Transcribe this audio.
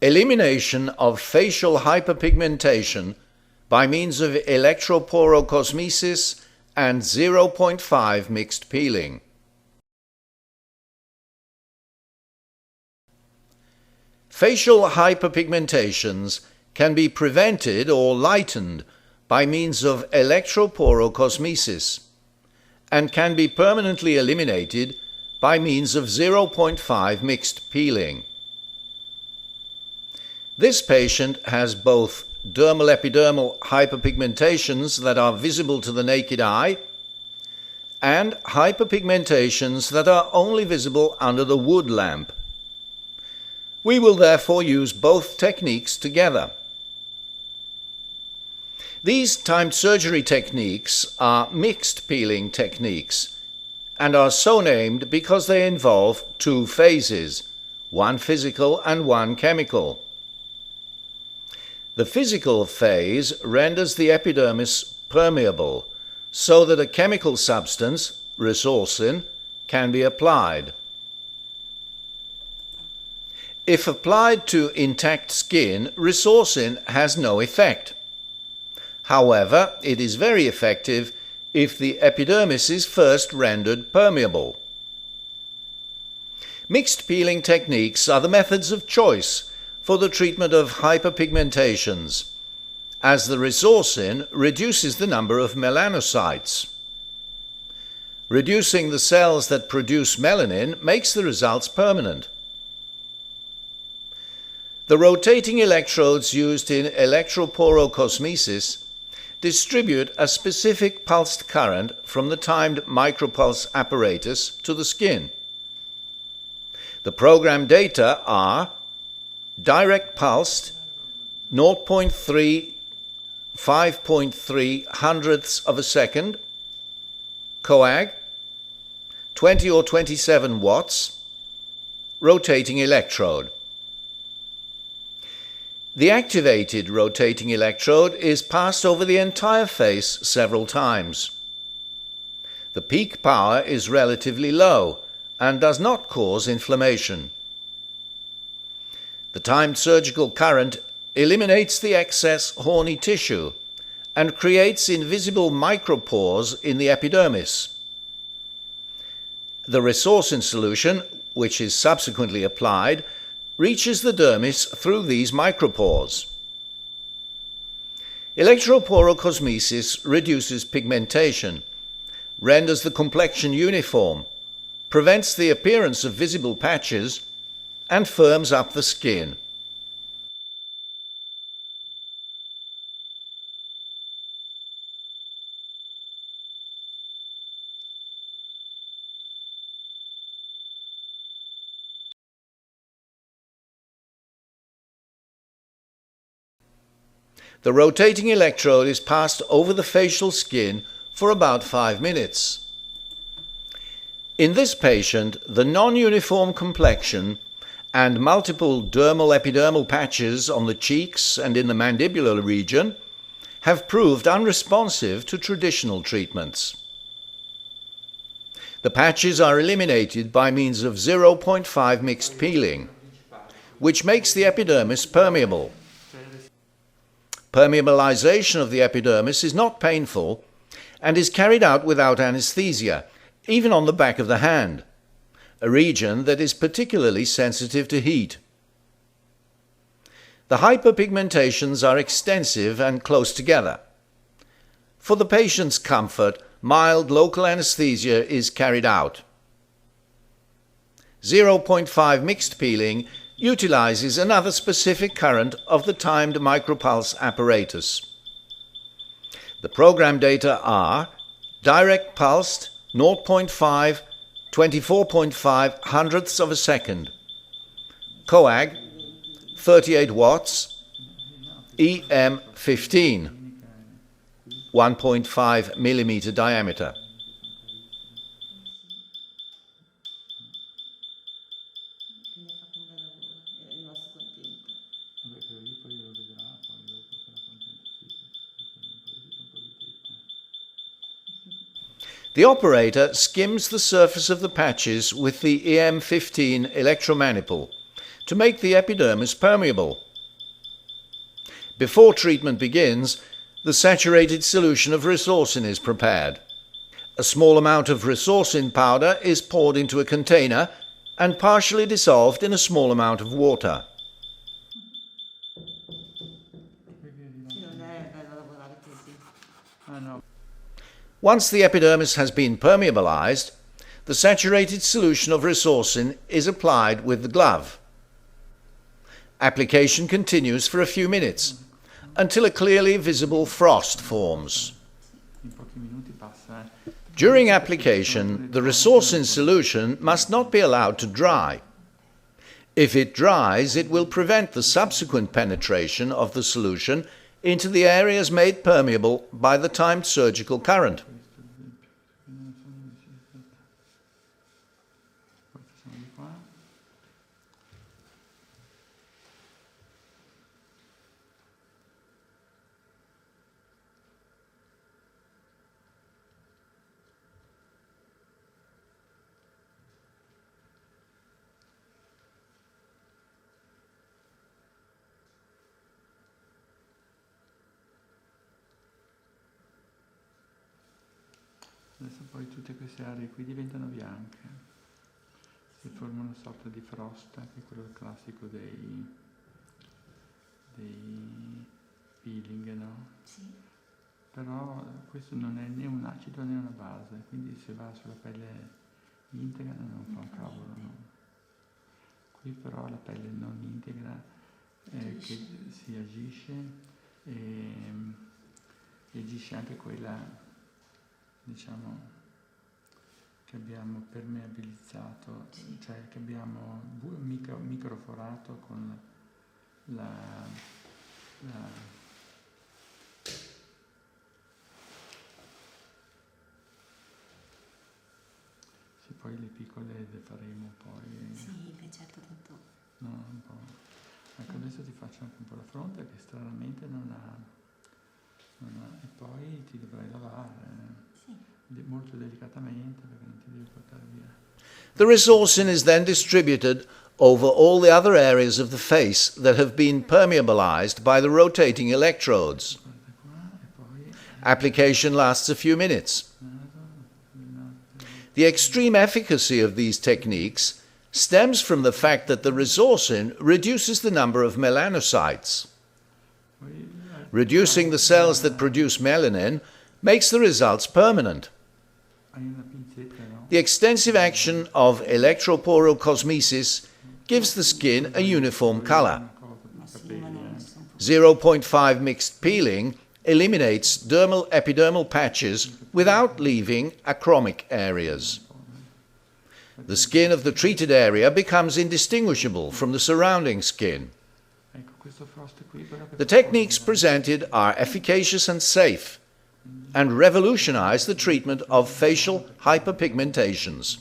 Elimination of facial hyperpigmentation by means of electroporocosmesis and 0.5 mixed peeling. Facial hyperpigmentations can be prevented or lightened by means of electroporocosmesis and can be permanently eliminated by means of 0.5 mixed peeling. This patient has both dermal epidermal hyperpigmentations that are visible to the naked eye and hyperpigmentations that are only visible under the wood lamp. We will therefore use both techniques together. These timed surgery techniques are mixed peeling techniques and are so named because they involve two phases, one physical and one chemical. The physical phase renders the epidermis permeable so that a chemical substance, resorcin, can be applied. If applied to intact skin, resorcin has no effect. However, it is very effective if the epidermis is first rendered permeable. Mixed peeling techniques are the methods of choice for the treatment of hyperpigmentations, as the resorcin reduces the number of melanocytes. Reducing the cells that produce melanin makes the results permanent. The rotating electrodes used in electroporocosmesis distribute a specific pulsed current from the timed micropulse apparatus to the skin. The program data are direct pulsed 0.3 5.3 hundredths of a second, coag 20 or 27 watts, rotating electrode. The activated rotating electrode is passed over the entire face several times. The peak power is relatively low and does not cause inflammation. The timed surgical current eliminates the excess horny tissue and creates invisible micropores in the epidermis. The resorcin solution, which is subsequently applied, reaches the dermis through these micropores. Electroporocosmesis reduces pigmentation, renders the complexion uniform, prevents the appearance of visible patches, and firms up the skin. The rotating electrode is passed over the facial skin for about 5 minutes. In this patient, the non-uniform complexion and multiple dermal epidermal patches on the cheeks and in the mandibular region have proved unresponsive to traditional treatments. The patches are eliminated by means of 0.5 mixed peeling, which makes the epidermis permeable. Permeabilization of the epidermis is not painful and is carried out without anesthesia, even on the back of the hand, a region that is particularly sensitive to heat. The hyperpigmentations are extensive and close together. For the patient's comfort, mild local anesthesia is carried out. 0.5 mixed peeling utilizes another specific current of the timed micropulse apparatus. The program data are direct pulsed 0.5 24.5 hundredths of a second, coag 38 watts, EM 15, 1.5 millimeter diameter. The operator skims the surface of the patches with the EM15 electromanipule to make the epidermis permeable. Before treatment begins, the saturated solution of resorcin is prepared. A small amount of resorcin powder is poured into a container and partially dissolved in a small amount of water. Once the epidermis has been permeabilized, the saturated solution of resorcin is applied with the glove. Application continues for a few minutes until a clearly visible frost forms. During application, the resorcin solution must not be allowed to dry. If it dries, it will prevent the subsequent penetration of the solution into the areas made permeable by the timed surgical current. Adesso poi tutte queste aree qui diventano bianche, si forma una sorta di frosta, che è quello classico dei peeling, no? Sì. Però questo non è né un acido né una base, quindi se va sulla pelle integra non fa un cavolo, no? Qui però la pelle non integra che si agisce e agisce anche quella, diciamo, che abbiamo permeabilizzato, cioè che abbiamo microforato con sì, poi le piccole le faremo poi. Sì, beh, certo, tanto. No, un po'. Ecco, adesso ti faccio anche un po' la fronte che stranamente non ha, e poi ti dovrai lavare. Molto delicatamente perché non ti devi portare via. The resorcin is then distributed over all the other areas of the face that have been permeabilized by the rotating electrodes. Application lasts a few minutes. The extreme efficacy of these techniques stems from the fact that the resorcin reduces the number of melanocytes. Reducing the cells that produce melanin makes the results permanent. The extensive action of electroporochosmesis gives the skin a uniform color. 0.5 mixed peeling eliminates epidermal patches without leaving achromic areas. The skin of the treated area becomes indistinguishable from the surrounding skin. The techniques presented are efficacious and safe, and revolutionize the treatment of facial hyperpigmentations.